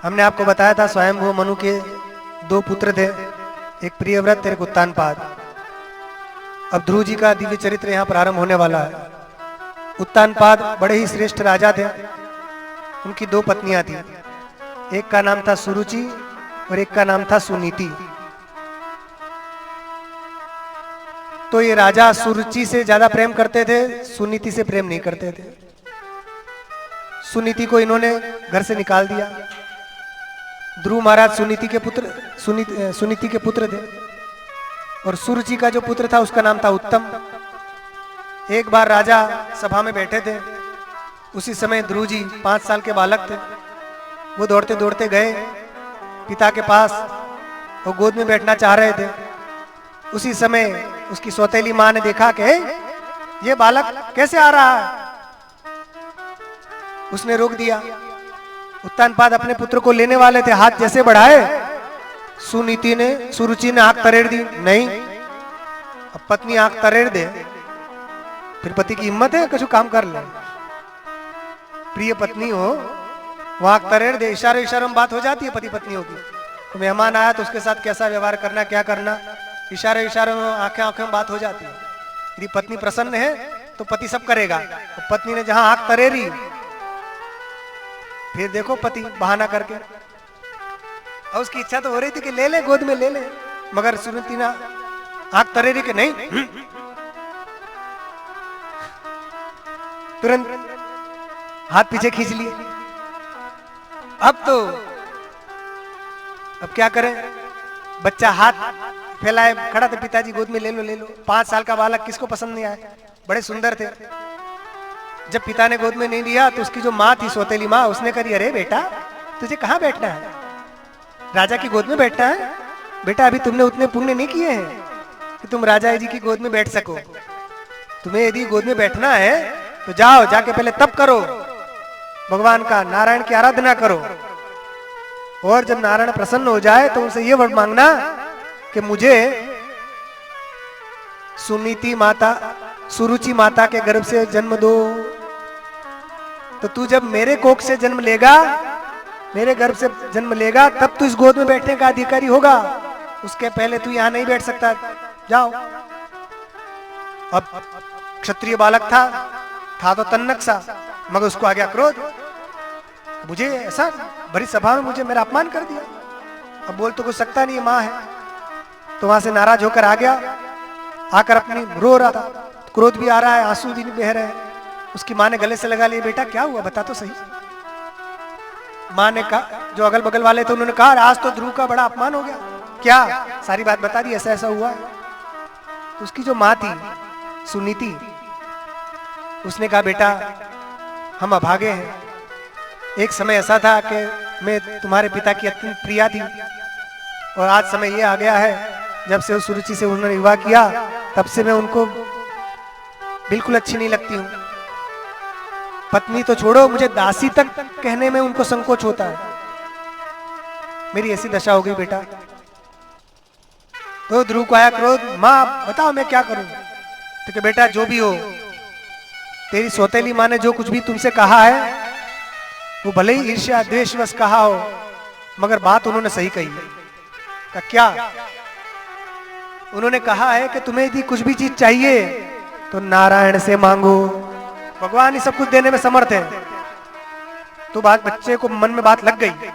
हमने आपको बताया था स्वयंभू मनु के दो पुत्र थे, एक प्रियव्रत एक उत्तानपाद। अब ध्रुव जी का दिव्य चरित्र यहाँ प्रारंभ होने वाला है। उत्तानपाद बड़े ही श्रेष्ठ राजा थे। उनकी दो पत्नियां थी, एक का नाम था सुरुचि और एक का नाम था सुनीति। तो ये राजा सुरुचि से ज्यादा प्रेम करते थे, सुनीति से प्रेम नहीं करते थे। सुनीति को इन्होंने घर से निकाल दिया। ध्रुव महाराज सुनीति के पुत्र थे और सुरुचि का जो पुत्र था उसका नाम था उत्तम। एक बार राजा सभा में बैठे थे, उसी समय ध्रुव जी 5 साल के बालक थे। वो दौड़ते दौड़ते गए पिता के पास और गोद में बैठना चाह रहे थे। उसी समय उसकी सौतेली माँ ने देखा कि ये बालक कैसे आ रहा है, उसने रोक दिया। उत्तानपाद अपने पुत्र को लेने वाले थे, हाथ जैसे बढ़ाए, सुरुचि ने आंख तरेड़ दी। नहीं, अब पत्नी आंख तरेड़ दे फिर पति की हिम्मत है कुछ काम कर ले। प्रिय पत्नी हो, वो आंख तरेड़ दे, इशारे में बात हो जाती है पति पत्नियों की। तो मेहमान आया तो उसके साथ कैसा व्यवहार करना, क्या करना, इशारे में आंखें में बात हो जाती है। यदि पत्नी प्रसन्न है तो पति सब करेगा। तो पत्नी ने जहां आंख तरेरी, फिर देखो पति बहाना करके, और उसकी इच्छा तो हो रही थी कि ले ले गोद में ले ले, मगर सुनीति ने आंख तरेरी के नहीं, तुरंत हाथ पीछे खींच लिए। अब क्या करें, बच्चा हाथ फैलाए खड़ा था, पिताजी गोद में ले लो ले लो। 5 साल का बालक किसको पसंद नहीं आया, बड़े सुंदर थे। जब पिता ने गोद में नहीं लिया तो उसकी जो माँ थी, सौतेली माँ, उसने कही अरे बेटा तुझे कहाँ बैठना है, राजा की गोद में बैठना है? बेटा अभी तुमने उतने पुण्य नहीं किए हैं कि तुम राजा जी की गोद में बैठ सको। तुम्हें यदि गोद में बैठना है तो जाओ, जाके पहले तप करो, भगवान का नारायण की आराधना करो, और जब नारायण प्रसन्न हो जाए तो उनसे ये वर मांगना कि मुझे सुरुचि माता के गर्भ से जन्म दो। तो तू जब मेरे कोख से जन्म लेगा, मेरे गर्भ से जन्म लेगा, तब तू इस गोद में बैठने का अधिकारी होगा, उसके पहले तू यहां नहीं बैठ सकता। जाओ। अब क्षत्रिय बालक था तो तन्नक सा, मगर उसको आ गया क्रोध, मुझे ऐसा बड़ी सभा में मुझे मेरा अपमान कर दिया। अब बोल तो कुछ सकता नहीं, माँ है। तो वहां से नाराज होकर आ गया, आकर अपनी रो रहा था, क्रोध भी आ रहा है, आंसू भी बह रहे हैं। उसकी माँ ने गले से लगा लिया, बेटा क्या हुआ बता तो सही। माँ ने कहा, जो अगल बगल वाले थे उन्होंने कहा आज तो ध्रुव का बड़ा अपमान हो गया। क्या, सारी बात बता दी, ऐसा ऐसा हुआ है। तो उसकी जो माँ थी सुनीति, उसने कहा बेटा हम अभागे हैं, एक समय ऐसा था कि मैं तुम्हारे पिता की अत्यंत प्रिया थी, और आज समय ये आ गया है जब से उस सुरुचि से उन्होंने विवाह किया, तब से मैं उनको बिल्कुल अच्छी नहीं लगती हूँ। पत्नी तो छोड़ो, मुझे दासी तक कहने में उनको संकोच होता है। मेरी ऐसी दशा हो गई बेटा। तो ध्रुव को आया क्रोध, माँ बताओ मैं क्या करूं। तो कि बेटा जो भी हो, तेरी सौतेली माँ ने जो कुछ भी तुमसे कहा है वो भले ही ईर्ष्या द्वेषवश कहा हो, मगर बात उन्होंने सही कही है। का क्या? उन्होंने कहा है कि तुम्हें यदि कुछ भी चीज चाहिए तो नारायण से मांगो, भगवान ही सब कुछ देने में समर्थ है। तो बात बच्चे को मन में बात लग गई,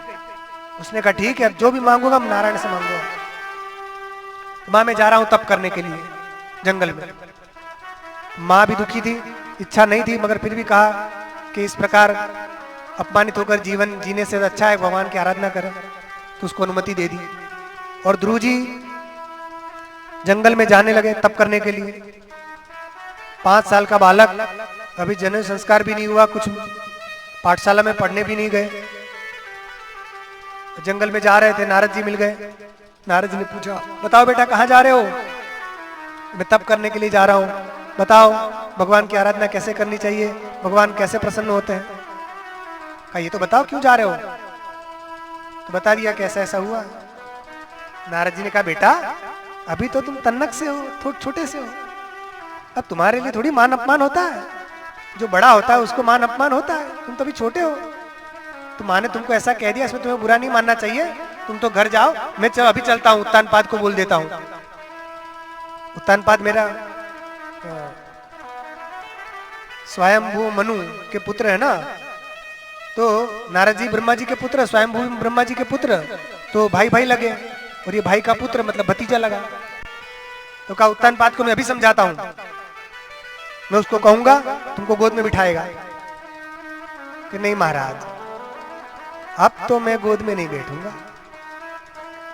उसने कहा ठीक है, जो भी मांगूंगा हम नारायण से मांगूंगा। तो माँ मैं जा रहा हूं तप करने के लिए जंगल में। माँ भी दुखी थी, इच्छा नहीं थी, मगर फिर भी कहा कि इस प्रकार अपमानित होकर जीवन जीने से अच्छा है भगवान की आराधना करें। तो उसको अनुमति दे दी और ध्रुव जी जंगल में जाने लगे तप करने के लिए। 5 साल का बालक, अभी जन्म संस्कार भी नहीं हुआ, कुछ पाठशाला में पढ़ने भी नहीं गए, जंगल में जा रहे थे। नारद जी मिल गए। नारद जी ने पूछा बताओ बेटा कहाँ जा रहे हो? मैं तप करने के लिए जा रहा हूँ, बताओ भगवान की आराधना कैसे करनी चाहिए, भगवान कैसे प्रसन्न होते हैं। कहा ये तो बताओ क्यों जा रहे हो? तो बता दिया कैसा ऐसा हुआ। नारद जी ने कहा बेटा अभी तो तुम तन्नक से हो, थोड़े छोटे से हो, अब तुम्हारे लिए थोड़ी मान अपमान होता है, जो बड़ा होता है उसको मान अपमान होता है, तुम तो अभी छोटे हो। तो माँ ने तुमको ऐसा कह दिया, इसमें तुम्हें बुरा नहीं मानना चाहिए, तुम तो घर जाओ, मैं अभी चलता हूँ, उत्तानपाद को बोल देता हूँ। उत्तानपाद मेरा स्वयंभू मनु के पुत्र है ना, तो नारद जी ब्रह्मा जी के पुत्र, स्वयंभू ब्रह्मा जी के पुत्र, तो भाई भाई लगे, और ये भाई का पुत्र मतलब भतीजा लगा। तो कहा उत्तानपाद को मैं अभी समझाता हूं, मैं उसको कहूंगा तुमको गोद में बिठाएगा। कि नहीं महाराज, अब तो मैं गोद में नहीं बैठूंगा।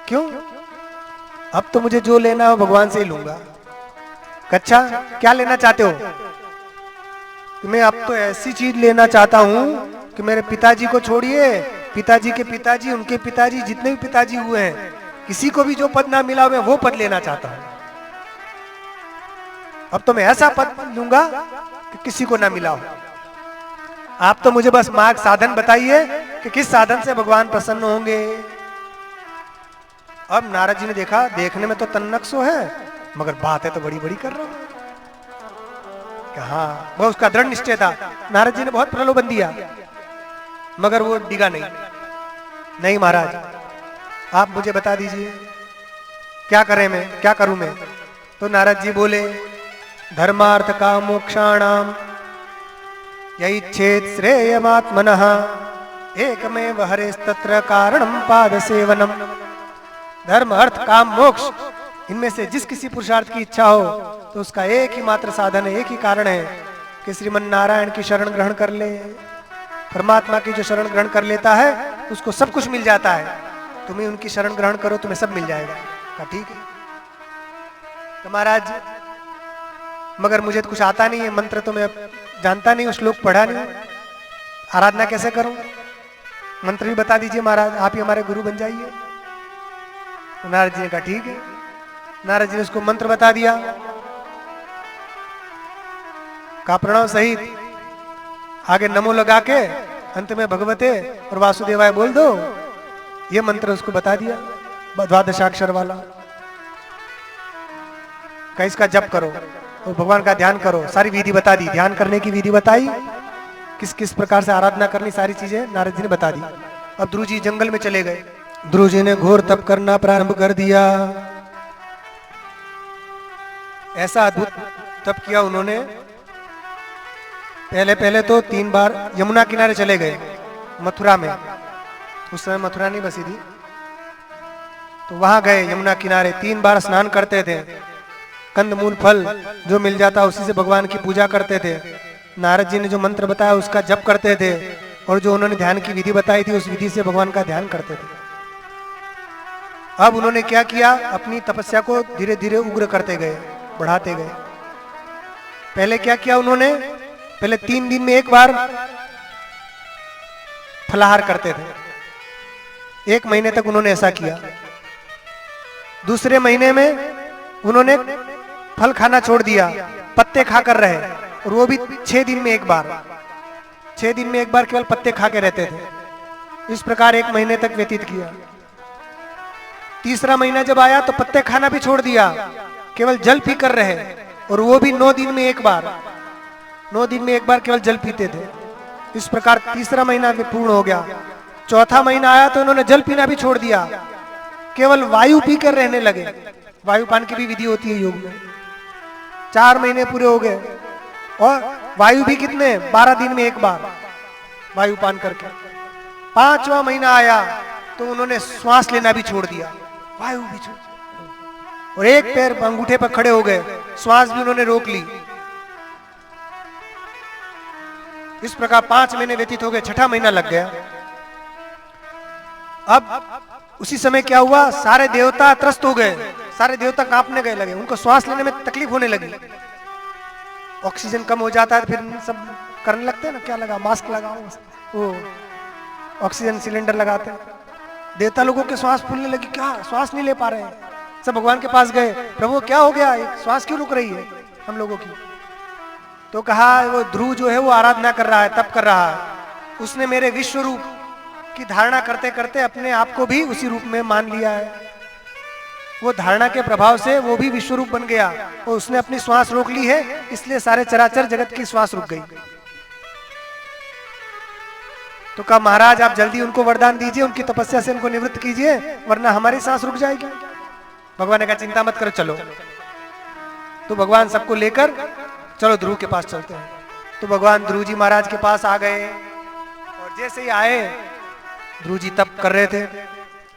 क्यों? अब तो मुझे जो लेना हो भगवान से ही लूंगा। अच्छा, क्या लेना चाहते हो? कि मैं अब तो ऐसी चीज लेना चाहता हूं कि मेरे पिताजी को छोड़िए, पिताजी के पिताजी, उनके पिताजी, जितने भी पिताजी हुए हैं, किसी को भी जो पद ना मिला, मैं वो पद लेना चाहता हूं। अब तो मैं ऐसा पद लूंगा कि किसी को ना मिला हो। आप तो मुझे बस मार्ग साधन बताइए कि किस साधन से भगवान प्रसन्न होंगे। अब नारद जी ने देखा, देखने में तो तन्नक्सो है, मगर बातें तो बड़ी बड़ी कर रहा हूं। हाँ, वो उसका दृढ़ निश्चय था। नारद जी ने बहुत प्रलोभन दिया, मगर वो डिगा नहीं। नहीं महाराज, आप मुझे बता दीजिए क्या करें, मैं क्या करूं मैं? तो नारद जी बोले, धर्मार्थ का मोक्षाणाम यैच्छेत् श्रेयमात्मनः एकमेव हरेस्तत्र कारणम पाद सेवनम। धर्म, अर्थ, काम, मोक्ष, इनमें से जिस किसी पुरुषार्थ की इच्छा हो तो उसका एक ही मात्र साधन है, एक ही कारण है कि श्रीमन नारायण की शरण ग्रहण कर ले। परमात्मा की जो शरण ग्रहण कर लेता है उसको सब कुछ मिल जाता है। तुम्हें उनकी शरण ग्रहण करो, तुम्हें सब मिल जाएगा। कहा ठीक है। तो महाराज, मगर मुझे तो कुछ आता नहीं है, मंत्र तो मैं जानता नहीं, श्लोक पढ़ा नहीं, आराधना कैसे करूं? मंत्र भी बता दीजिए महाराज, आप ही हमारे गुरु बन जाइए। तो नारद जी ने कहा ठीक है। नारद जी ने उसको मंत्र बता दिया, का प्रणव सहित आगे नमो लगा के अंत में भगवते और वासुदेवाय बोल दो। ये मंत्र उसको बता दिया, 12 वाला। का इसका जप करो और भगवान का ध्यान करो। सारी विधि बता दी, ध्यान करने की विधि बताई, किस किस प्रकार से आराधना करनी, सारी चीजें नारद जी ने बता दी। अब ध्रुव जी जंगल में चले गए। ध्रुव जी ने घोर तप करना प्रारंभ कर दिया। ऐसा अद्भुत तप किया उन्होंने। पहले पहले तो 3 बार यमुना किनारे चले गए, मथुरा में। उस समय मथुरा नहीं बसी थी, तो वहां गए यमुना किनारे। 3 बार स्नान करते थे, कंदमूल फल जो मिल जाता उसी से भगवान की पूजा करते थे। नारद जी ने जो मंत्र बताया उसका जप करते थे, और जो उन्होंने ध्यान की विधि बताई थी उस विधि से भगवान का ध्यान करते थे। अब उन्होंने क्या किया, अपनी तपस्या को धीरे धीरे उग्र करते गए, बढ़ाते गए। पहले क्या किया उन्होंने, पहले 3 दिन में एक बार फलाहार करते थे। 1 महीने तक उन्होंने ऐसा किया। दूसरे महीने में उन्होंने फल खाना छोड़ दिया, पत्ते खाकर रहे, और वो भी 6 दिन में एक बार। 6 दिन में एक बार केवल पत्ते खा के रहते थे। इस प्रकार 1 महीने तक व्यतीत किया। तीसरा महीना जब आया तो पत्ते खाना भी छोड़ दिया, केवल जल पीकर रहे, और वो भी 9 दिन में एक बार। 9 दिन में एक बार केवल जल पीते थे। इस प्रकार तीसरा महीना भी पूर्ण हो गया। चौथा महीना आया तो उन्होंने जल पीना भी छोड़ दिया, केवल वायु पीकर रहने लगे। वायुपान की भी विधि होती है योग में। 4 महीने पूरे हो गए, और वायु भी कितने, 12 दिन में एक बार वायुपान करके। 5वां महीना आया तो उन्होंने श्वास लेना भी छोड़ दिया, वायु भी छोड़, और एक पैर अंगूठे पर खड़े हो गए, श्वास भी उन्होंने रोक ली। इस प्रकार 5 महीने व्यतीत हो गए। 6ठा महीना लग गया। अब उसी समय क्या हुआ, सारे देवता त्रस्त हो गए, सारे देवता कांपने गए लगे, उनको श्वास लेने में तकलीफ होने लगी। ऑक्सीजन कम हो जाता है तो फिर सब करने लगते हैं ना, क्या लगा, मास्क लगाओ, वो ऑक्सीजन सिलेंडर लगाते हैं। देवता लोगों के श्वास फूलने लगी, क्या श्वास नहीं ले पा रहे हैं। सब भगवान के पास गए, प्रभु क्या हो गया, श्वास क्यों रुक रही है हम लोगों की? तो कहा वो ध्रुव जो है वो आराधना कर रहा है, तप कर रहा है। उसने मेरे विश्व रूप की धारणा करते करते अपने आप को भी उसी रूप में मान लिया है। वो धारणा के प्रभाव से वो भी विश्व रूप बन गया, और उसने अपनी श्वास रोक ली है, इसलिए सारे चराचर जगत की श्वास रुक गई। तो कहा महाराज आप जल्दी उनको वरदान दीजिए, उनकी तपस्या से उनको निवृत्त कीजिए, वरना हमारी सांस रुक जाएगी। भगवान ने कहा चिंता मत करो, चलो। तो भगवान सबको लेकर चलो ध्रुव के पास चलते हैं। तो भगवान ध्रुव जी महाराज के पास आ गए, और जैसे ही आए ध्रुव जी तप कर रहे थे,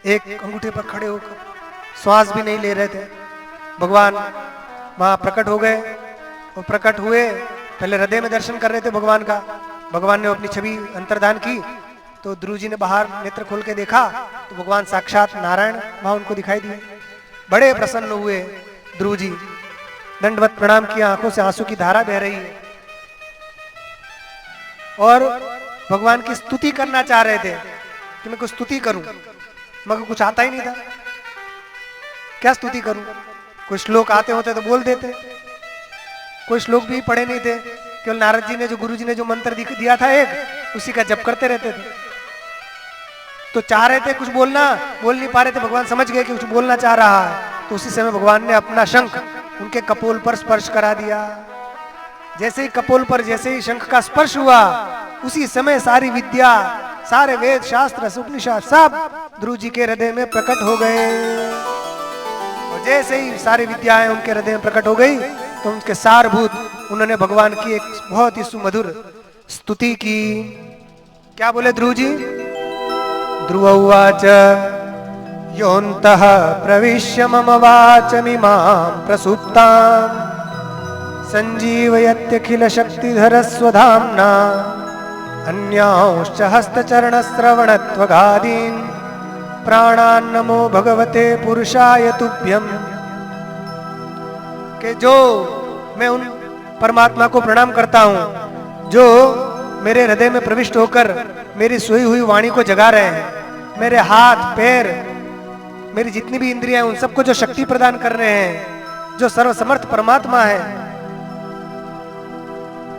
एक अंगूठे पर खड़े होकर, श्वास भी नहीं ले रहे थे। भगवान वहां प्रकट हो गए, और प्रकट हुए, पहले हृदय में दर्शन कर रहे थे भगवान का। भगवान ने अपनी छवि अंतर्धान की, तो ध्रुव जी ने बाहर नेत्र खोल के देखा, तो भगवान साक्षात नारायण वहां उनको दिखाई दिए। बड़े प्रसन्न हुए ध्रुव जी, दंडवत प्रणाम किया, आंखों से आंसू की धारा बह रही है, और भगवान की स्तुति करना चाह रहे थे कि मैं कुछ स्तुति करूं, मगर कुछ आता ही नहीं था। क्या स्तुति करूं? कुछ श्लोक आते होते तो बोल देते, कोई श्लोक भी पढ़े नहीं थे, केवल नारद जी ने जो गुरु जी ने जो मंत्र दिया था एक, उसी का जप करते रहते थे। तो चाह रहे थे कुछ बोलना, बोल नहीं पा रहे थे। भगवान समझ गए कि कुछ बोलना चाह रहा है, तो उसी समय भगवान ने अपना शंख उनके कपोल पर स्पर्श करा दिया। जैसे ही कपोल पर जैसे ही शंख का स्पर्श हुआ, उसी समय सारी विद्या, सारे वेद शास्त्र उपनिषद सब ध्रुव जी के हृदय में प्रकट हो गए। और जैसे ही सारी विद्याएं उनके हृदय में प्रकट हो गई, तो उनके सारभूत उन्होंने भगवान की एक बहुत ही सुमधुर स्तुति की। क्या बोले ध्रुव जी? ध्रुव उवाच योऽन्तः प्रविश्य मम वाचमिमां प्रसुप्तां संजीवयत्यखिल शक्तिधर स्वधाम्ना अन्यांश्च हस्तचरणश्रवणत्वगादीन् प्राणान् नमो भगवते पुरुषाय तुभ्यम्। कि जो मैं उन परमात्मा को प्रणाम करता हूँ जो मेरे हृदय में प्रविष्ट होकर मेरी सोई हुई वाणी को जगा रहे हैं, मेरे हाथ पैर मेरी जितनी भी इंद्रियां उन सबको जो शक्ति प्रदान कर रहे हैं, जो सर्वसमर्थ परमात्मा है,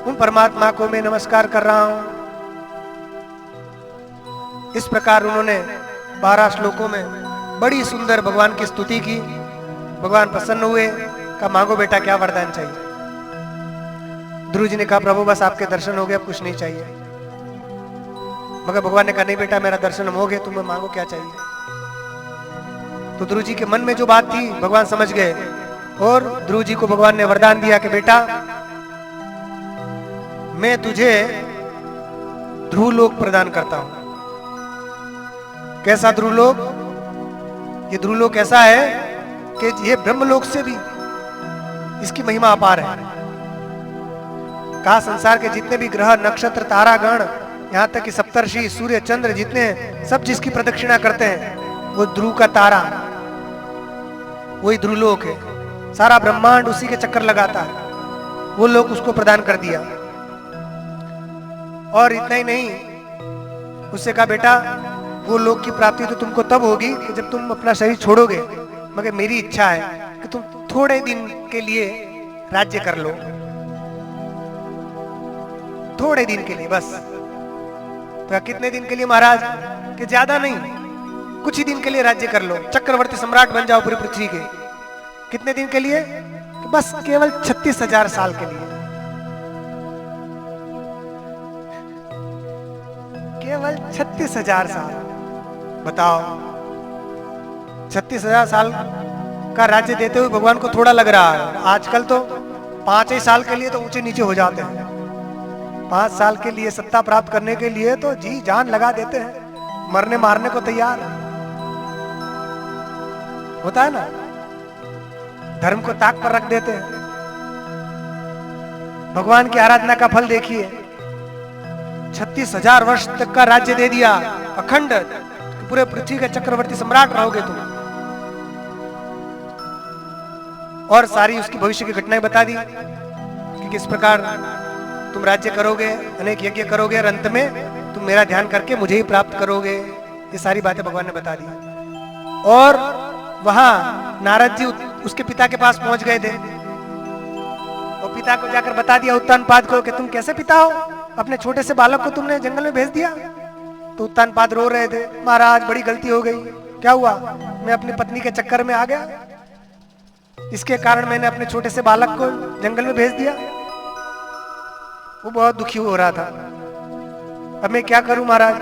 उन परमात्मा को मैं नमस्कार कर रहा हूं। इस प्रकार उन्होंने 12 श्लोकों में बड़ी सुंदर भगवान की स्तुति की। भगवान प्रसन्न हुए, कहा मांगो बेटा क्या वरदान चाहिए। ध्रुव जी ने कहा प्रभु बस आपके दर्शन हो गए, अब कुछ नहीं चाहिए। मगर भगवान ने कहा नहीं बेटा मेरा दर्शन हो गए, तुम्हें मांगो क्या चाहिए। तो ध्रुव जी के मन में जो बात थी भगवान समझ गए, और ध्रुव जी को भगवान ने वरदान दिया कि बेटा मैं तुझे ध्रुवलोक प्रदान करता हूं। कैसा ध्रुवलोक? ये ध्रुवलोक ऐसा है कि ये ब्रह्मलोक से भी इसकी महिमा अपार है। कहा संसार के जितने भी ग्रह नक्षत्र तारागण, यहाँ तक कि सप्तर्षि सूर्य चंद्र जितने सब जिसकी प्रदक्षिणा करते हैं, वो ध्रुव का तारा, वही ध्रुवलोक है। सारा ब्रह्मांड उसी के चक्कर लगाता है, वो लोक उसको प्रदान कर दिया। और इतना ही नहीं, उससे कहा बेटा वो लोक की प्राप्ति तो तुमको तब होगी कि जब तुम अपना शरीर छोड़ोगे, मगर मेरी इच्छा है कि तुम थोड़े दिन के लिए राज्य कर लो, थोड़े दिन के लिए बस। तो कितने दिन के लिए महाराज? कि ज्यादा नहीं, कुछ ही दिन के लिए राज्य कर लो, चक्रवर्ती सम्राट बन जाओ पूरी पृथ्वी के। कितने दिन के लिए? तो बस केवल 36,000 साल के लिए, केवल 36,000 साल। बताओ 36,000 साल का राज्य देते हुए भगवान को थोड़ा लग रहा है। आजकल तो 5 ही साल के लिए तो ऊंचे नीचे हो जाते हैं। 5 साल के लिए सत्ता प्राप्त करने के लिए तो जी जान लगा देते हैं, मरने मारने को तैयार होता है ना, धर्म को ताक पर रख देते हैं। भगवान की आराधना का फल देखिए, 36,000 वर्ष तक का राज्य दे दिया अखंड, पूरे पृथ्वी के चक्रवर्ती सम्राट रहोगे तुम। और सारी उसकी भविष्य की घटनाएं बता दी कि किस प्रकार तुम राज्य करोगे, अनेक यज्ञ करोगे, और अंत में तुम मेरा ध्यान करके मुझे ही प्राप्त करोगे। ये सारी बातें भगवान ने बता दी। और वहां नारद जी उसके पिता के पास पहुंच गए थे, और पिता को जाकर बता दिया उत्तानपाद को कि तुम कैसे पिता हो, अपने छोटे से बालक को तुमने जंगल में भेज दिया। तो उत्तानपाद रो रहे थे, महाराज बड़ी गलती हो गई। क्या हुआ? मैं अपनी पत्नी के चक्कर में आ गया, इसके कारण मैंने अपने छोटे से बालक को जंगल में भेज दिया। वो बहुत दुखी हो रहा था। अब मैं क्या करूं महाराज?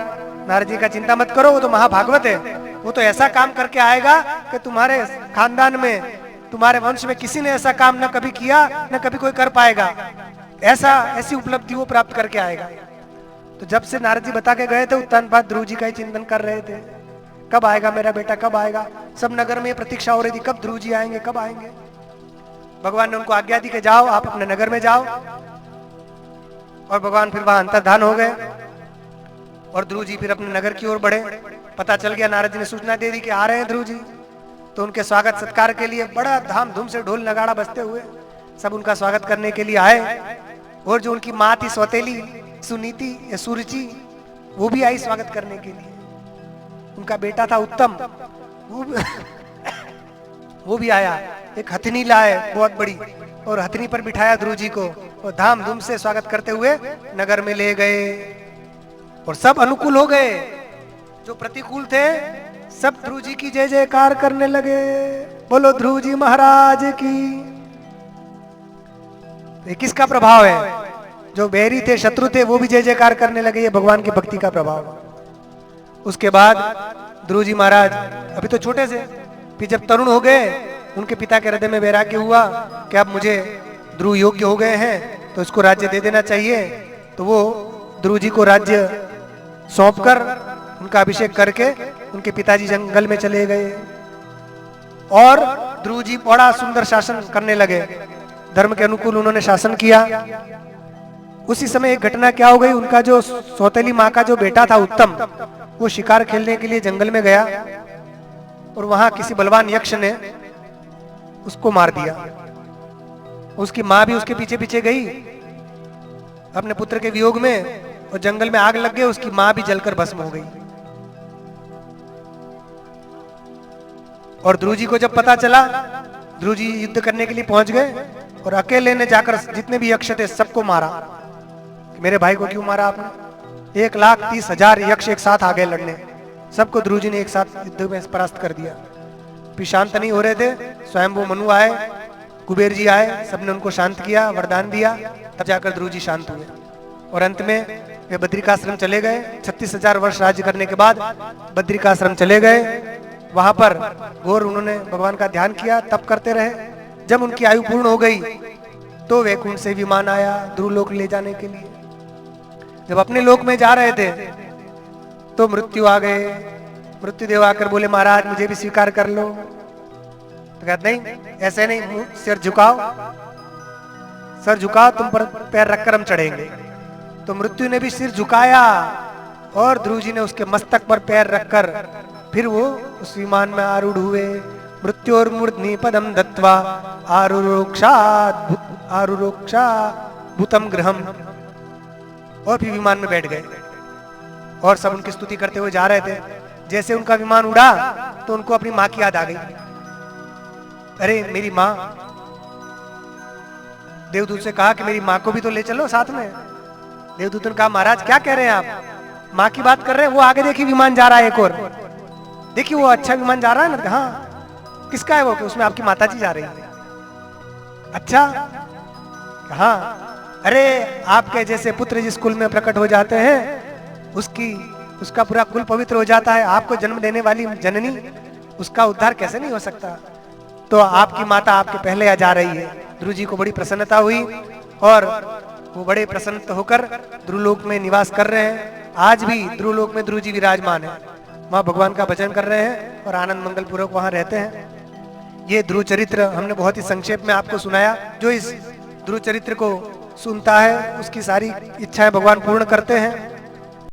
नारद जी का चिंता मत करो, वो तो महाभागवत है, वो तो ऐसा काम करके आएगा कि तुम्हारे खानदान में, तुम्हारे वंश में किसी ने ऐसा काम न कभी किया न कभी कोई कर पाएगा, ऐसी उपलब्धि वो प्राप्त करके आएगा। तो जब से नारद जी बता के गए थे, उत्तानपाद ध्रुव जी का ही चिंतन कर रहे थे, कब आएगा मेरा बेटा, कब आएगा। सब नगर में प्रतीक्षा हो रही थी, कब ध्रुव जी आएंगे, कब आएंगे। भगवान ने उनको आज्ञा दी कि जाओ, आप अपने नगर में जाओ। और भगवान फिर वहां अंतर्धान हो गए और ध्रुव जी फिर अपने नगर की ओर बढ़े। पता चल गया, नारद जी ने सूचना दे दी कि आ रहे हैं ध्रुव जी। तो उनके स्वागत सत्कार के लिए बड़ा धामधूम से ढोल नगाड़ा बजते हुए सब उनका स्वागत करने के लिए आए। और जो उनकी माँ थी सौतेली सुनीति या सुरुचि, वो भी आई स्वागत करने के लिए। उनका बेटा था उत्तम, वो भी आया। एक हथनी लाए बहुत बड़ी, और हथनी पर बिठाया ध्रुव जी को और धामधूम से स्वागत करते हुए नगर में ले गए। और सब अनुकूल हो गए, जो प्रतिकूल थे सब ध्रुव जी की जय जयकार करने लगे। बोलो ध्रुव जी महाराज की। ये किसका प्रभाव है? जो बैरी थे, शत्रु थे, वो भी जय जयकार करने लगे। ये भगवान की भक्ति का प्रभाव। उसके बाद ध्रुव जी महाराज अभी तो छोटे से, फिर जब तरुण हो गए, उनके पिता के हृदय में वैराग्य हुआ कि अब मुझे ध्रुव योग्य हो गए हैं तो इसको राज्य दे देना चाहिए। तो वो ध्रुव जी को राज्य सौंपकर उनका अभिषेक करके उनके पिताजी जंगल में चले गए। और ध्रुव जी बड़ा सुंदर शासन करने लगे, धर्म के अनुकूल उन्होंने शासन किया। उसी समय एक घटना क्या हो गई, उनका जो सौतेली माँ का जो बेटा था उत्तम, वो शिकार खेलने के लिए जंगल में गया और वहां किसी बलवान यक्ष ने उसको मार दिया। उसकी माँ भी उसके पीछे पीछे गई अपने पुत्र के वियोग में, और जंगल में आग लग गई, उसकी माँ भी जलकर भस्म हो गई। और ध्रुव जी को जब पता चला, ध्रुव जी युद्ध करने के लिए पहुंच गए और अकेले ने जाकर जितने भी यक्ष थे सबको मारा। मेरे भाई को क्यों मारा आपने? 1,30,000 यक्ष एक साथ आ गए लड़ने, सबको ध्रुव जी ने एक साथ युद्ध में परास्त कर दिया। फिर शांत नहीं हो रहे थे, स्वयं वो मनु आए, कुबेर जी आए, सबने उनको शांत किया, वरदान दिया, तब जाकर ध्रुव जी शांत हुए। और अंत में वे बद्रिकाश्रम चले गए। 36,000 वर्ष राज्य करने के बाद बद्रिकाश्रम चले गए। वहां पर घोर उन्होंने भगवान का ध्यान किया, तप करते रहे। जब उनकी आयु पूर्ण हो गई तो वैकुंठ से विमान आया ध्रुव लोक ले जाने के लिए। जब अपने लोक में जा रहे थे तो मृत्यु आ गए। मृत्युदेव आकर बोले, महाराज मुझे भी स्वीकार कर लो। तो कहते नहीं, ऐसे नहीं, सिर झुकाओ, सर झुकाओ, तुम पर पैर रखकर हम चढ़ेंगे। तो मृत्यु ने भी सिर झुकाया और ध्रुव जी ने उसके मस्तक पर पैर रखकर फिर वो उस विमान में आरूढ़ हुए। मृत्योर्मूर्ध्नि पदम दत्वा आरुरोक्षा भूतम गृहम। और फिर विमान में बैठ गए और सब उनकी स्तुति करते हुए जा रहे थे। जैसे उनका विमान उड़ा तो उनको अपनी माँ की याद आ गई। अरे मेरी माँ, देवदूत से कहा कि मेरी माँ को भी तो ले चलो साथ में। देवदूत ने कहा, महाराज क्या कह रहे हैं आप, माँ की बात कर रहे हैं? वो आगे देखिए विमान जा रहा है एक और, देखिए वो अच्छा विमान जा रहा है ना। हाँ, किसका है वो? कि उसमें आपकी माताजी जा रही है। अच्छा, हाँ, अरे आपके जैसे पुत्र जिस कुल में प्रकट हो जाते हैं उसका पूरा कुल पवित्र हो जाता है। आपको जन्म देने वाली जननी, उसका उद्धार कैसे नहीं हो सकता? तो आपकी माता आपके पहले आ जा रही है। ध्रुव जी को बड़ी प्रसन्नता हुई और वो बड़े प्रसन्न होकर ध्रुवलोक में निवास कर रहे हैं। आज भी ध्रुवलोक में ध्रुव जी विराजमान है, वहाँ भगवान का भजन कर रहे हैं और आनंद मंगल पूर्वक वहाँ रहते हैं। ये ध्रुव चरित्र हमने बहुत ही संक्षेप में आपको सुनाया। जो इस ध्रुव चरित्र को सुनता है उसकी सारी इच्छाएं भगवान पूर्ण करते हैं।